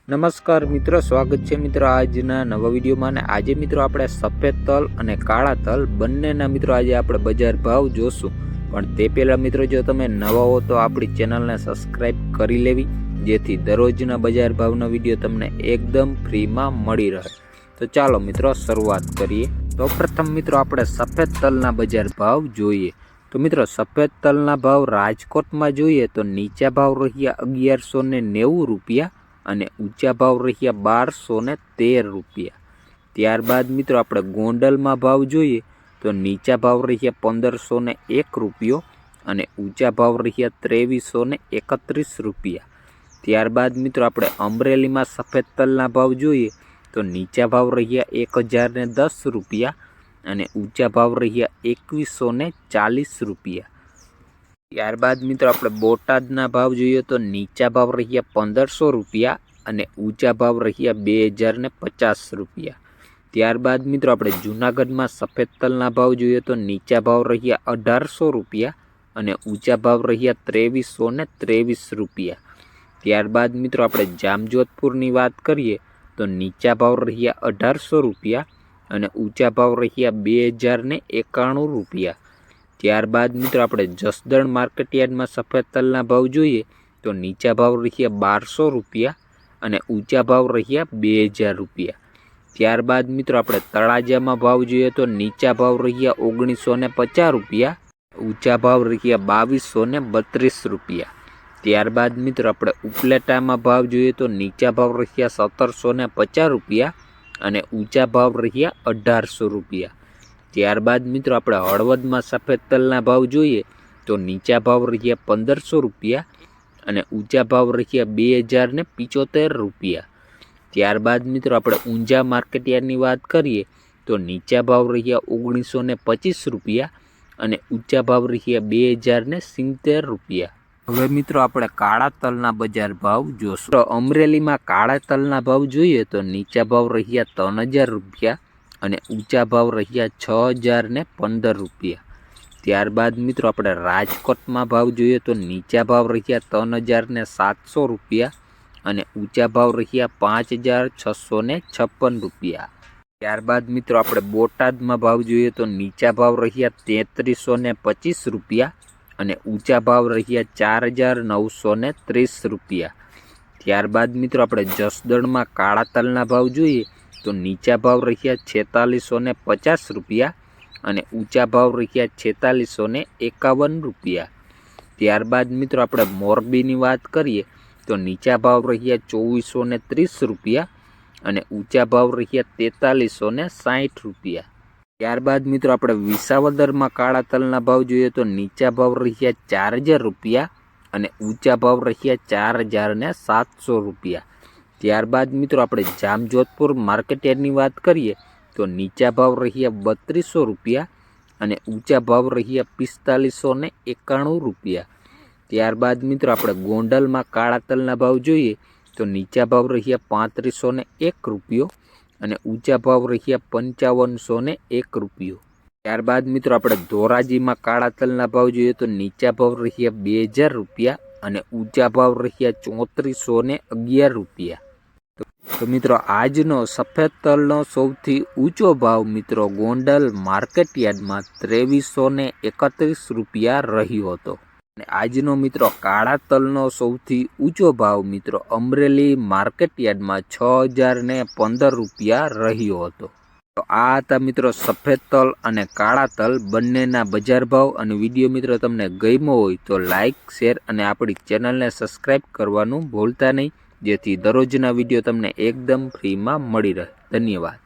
નમસ્કાર મિત્રો, સ્વાગત છે મિત્રો આજના નવા વિડીયોમાં। અને આજે મિત્રો આપણે સફેદ તલ અને કાળા તલ બંનેના મિત્રો આજે આપણે બજાર ભાવ જોશું। પણ તે પહેલાં મિત્રો જો તમે નવા હો તો આપણી ચેનલને સબસ્ક્રાઈબ કરી લેવી, જેથી દરરોજના બજાર ભાવના વિડીયો તમને એકદમ ફ્રીમાં મળી રહે। તો ચાલો મિત્રો શરૂઆત કરીએ। તો પ્રથમ મિત્રો આપણે સફેદ તલના બજાર ભાવ જોઈએ। તો મિત્રો સફેદ તલના ભાવ રાજકોટમાં જોઈએ તો નીચા ભાવ રહ્યા 1190 રૂપિયા અને ઊંચા ભાવ રહ્યા 1213 રૂપિયા। ત્યારબાદ મિત્રો આપણે ગોંડલમાં ભાવ જોઈએ તો નીચા ભાવ રહ્યા 1501 રૂપિયો અને ઊંચા ભાવ રહ્યા 2331 રૂપિયા। ત્યારબાદ મિત્રો આપણે અમરેલીમાં સફેદ તલના ભાવ જોઈએ તો નીચા ભાવ રહ્યા 1010 રૂપિયા અને ઊંચા ભાવ રહ્યા 2140 રૂપિયા। ત્યારબાદ મિત્રો આપણે બોટાદના ભાવ જોઈએ તો નીચા ભાવ રહ્યા 1500 રૂપિયા અને ઊંચા ભાવ રહ્યા 2050 રૂપિયા। ત્યારબાદ મિત્રો આપણે જૂનાગઢમાં સફેદ તલના ભાવ જોઈએ તો નીચા ભાવ રહ્યા 1800 રૂપિયા અને ઊંચા ભાવ રહ્યા 2323 રૂપિયા। ત્યારબાદ મિત્રો આપણે જામજોધપુરની વાત કરીએ તો નીચા ભાવ રહ્યા 1800 રૂપિયા અને ઊંચા ભાવ રહ્યા 2091 રૂપિયા। ત્યારબાદ મિત્રો આપણે જસદણ માર્કેટયાર્ડમાં સફેદ તલના ભાવ જોઈએ તો નીચા ભાવ રહ્યા 1200 રૂપિયા અને ઊંચા ભાવ રહ્યા 2000 રૂપિયા। ત્યારબાદ મિત્રો આપણે તળાજામાં ભાવ જોઈએ તો નીચા ભાવ રહ્યા 1950 રૂપિયા, ઊંચા ભાવ રહ્યા 2232 રૂપિયા। ત્યારબાદ મિત્રો આપણે ઉપલેટામાં ભાવ જોઈએ તો નીચા ભાવ રહ્યા 1750 રૂપિયા અને ઊંચા ભાવ રહ્યા 1800 રૂપિયા। ત્યારબાદ મિત્રો આપણે હળવદમાં સફેદ તલના ભાવ જોઈએ તો નીચા ભાવ રહ્યા 1500 રૂપિયા અને ઊંચા ભાવ રહ્યા 2075 રૂપિયા। ત્યારબાદ મિત્રો આપણે ઊંઝા માર્કેટયાર્ડની વાત કરીએ તો નીચા ભાવ રહ્યા 1925 રૂપિયા અને ઊંચા ભાવ રહ્યા 2070 રૂપિયા। હવે મિત્રો આપણે કાળા તલના બજાર ભાવ જોશું। તો અમરેલીમાં કાળા તલના ભાવ જોઈએ તો નીચા ભાવ રહ્યા 3000 રૂપિયા અને ઊંચા ભાવ રહ્યા 6015 રૂપિયા। ત્યારબાદ મિત્રો આપણે રાજકોટમાં ભાવ જોઈએ તો નીચા ભાવ રહ્યા 3700 રૂપિયા અને ઊંચા ભાવ રહ્યા 5656 રૂપિયા। ત્યારબાદ મિત્રો આપણે બોટાદમાં ભાવ જોઈએ તો નીચા ભાવ રહ્યા 3325 રૂપિયા અને ઊંચા ભાવ રહ્યા 4930 રૂપિયા। ત્યારબાદ મિત્રો આપણે જસદણમાં કાળા તલના ભાવ જોઈએ તો નીચા ભાવ રહ્યા 4650 રૂપિયા અને ઊંચા ભાવ રહ્યા 4651 રૂપિયા। ત્યારબાદ મિત્રો આપણે મોરબીની વાત કરીએ તો નીચા ભાવ રહ્યા 2430 રૂપિયા અને ઊંચા ભાવ રહ્યા 4360 રૂપિયા। ત્યારબાદ મિત્રો આપણે વિસાવદરમાં કાળા તલના ભાવ જોઈએ તો નીચા ભાવ રહ્યા 4000 રૂપિયા અને ઊંચા ભાવ રહ્યા 4700 રૂપિયા। ત્યારબાદ મિત્રો આપણે જામજોધપુર માર્કેટયાર્ડની વાત કરીએ તો નીચા ભાવ રહ્યા 3200 રૂપિયા અને ઊંચા ભાવ રહ્યા 4591 રૂપિયા। ત્યારબાદ મિત્રો આપણે ગોંડલમાં કાળા તલના ભાવ જોઈએ તો નીચા ભાવ રહ્યા 3501 રૂપિયો અને ઊંચા ભાવ રહ્યા 5501 રૂપિયો। ત્યારબાદ મિત્રો આપણે ધોરાજીમાં કાળા તલના ભાવ જોઈએ તો નીચા ભાવ રહ્યા 2000 રૂપિયા અને ઊંચા ભાવ રહ્યા 3411 રૂપિયા। તો મિત્રો આજનો સફેદ તલનો સૌથી ઊંચો ભાવ મિત્રો ગોંડલ માર્કેટયાર્ડમાં 2331 રૂપિયા રહ્યો હતો અને આજનો મિત્રો કાળા તલનો સૌથી ઊંચો ભાવ મિત્રો અમરેલી માર્કેટયાર્ડમાં 6015 રૂપિયા રહ્યો હતો। તો આ હતા મિત્રો સફેદ તલ અને કાળા તલ બંનેના બજાર ભાવ। અને વિડીયો મિત્રો તમને ગમ્યો હોય તો લાઇક, શેર અને આપણી ચેનલને સબસ્ક્રાઈબ કરવાનું ભૂલતા નહીં, જેથી દરરોજના વિડીયો તમને એકદમ ફ્રીમાં મળી રહે। ધન્યવાદ।